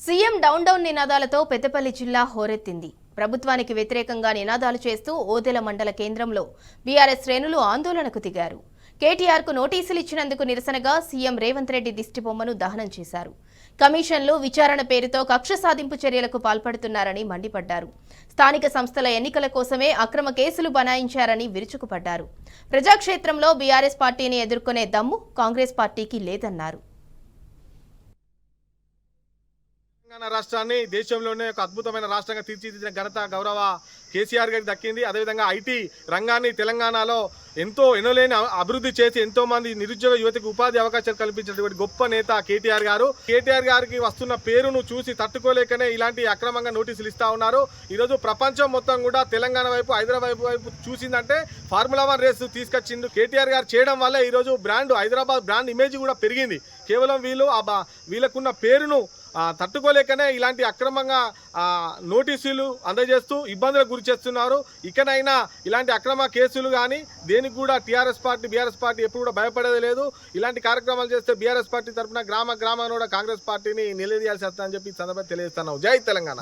CM down నినాదాలతో పెద్దపల్లి జిల్లా హోరెత్తింది. ప్రభుత్వానికి వ్యతిరేకంగా నినాదాలు చేస్తూ ఓదెల మండల కేంద్రంలో బీఆర్ఎస్ శ్రేణులు ఆందోళనకు దిగారు. కేటీఆర్కు నోటీసులు ఇచ్చినందుకు నిరసనగా సీఎం రేవంత్ రెడ్డి దిష్టిబొమ్మను దహనం చేశారు. కమిషన్లు విచారణ పేరుతో కక్ష సాధింపు చర్యలకు పాల్పడుతున్నారని మండిపడ్డారు. స్థానిక సంస్థల ఎన్నికల కోసమే అక్రమ కేసులు బనాయించారని విరుచుకుపడ్డారు. ప్రజాక్షేత్రంలో బీఆర్ఎస్ పార్టీని ఎదుర్కొనే దమ్ము కాంగ్రెస్ పార్టీకి లేదన్నారు. తెలంగాణ రాష్ట్రాన్ని దేశంలోనే ఒక అద్భుతమైన రాష్ట్రంగా తీర్చిదిద్దిన ఘనత గౌరవ కేసీఆర్ గారికి దక్కింది. అదేవిధంగా ఐటీ రంగాన్ని తెలంగాణలో ఎన్నోలేని అభివృద్ధి చేసి ఎంతో మంది నిరుద్యోగ యువతకు ఉపాధి అవకాశాలు కల్పించినటువంటి గొప్ప నేత కేటీఆర్ గారు. కేటీఆర్ గారికి వస్తున్న పేరును చూసి తట్టుకోలేకనే ఇలాంటి అక్రమంగా నోటీసులు ఇస్తా ఉన్నారు. ఈరోజు ప్రపంచం మొత్తం కూడా తెలంగాణ వైపు, హైదరాబాద్ వైపు చూసిందంటే ఫార్ములా 1 రేసు తీసుకొచ్చిండు కేటీఆర్ గారు. చేయడం వల్ల ఈరోజు హైదరాబాద్ బ్రాండ్ ఇమేజ్ కూడా పెరిగింది. కేవలం వీళ్ళకున్న పేరును తట్టుకోలేకనే ఇలాంటి అక్రమంగా నోటీసులు అందజేస్తూ ఇబ్బందులకు గురి చేస్తున్నారు. ఇకనైనా ఇలాంటి అక్రమ కేసులు కానీ దేనికి కూడా బీఆర్ఎస్ పార్టీ ఎప్పుడు కూడా భయపడేది లేదు. ఇలాంటి కార్యక్రమాలు చేస్తే బీఆర్ఎస్ పార్టీ తరఫున గ్రామాన్ని కూడా కాంగ్రెస్ పార్టీని నిలదీయాల్సి వస్తుందని చెప్పి ఈ సందర్భంగా తెలియజేస్తున్నాం. జై తెలంగాణ.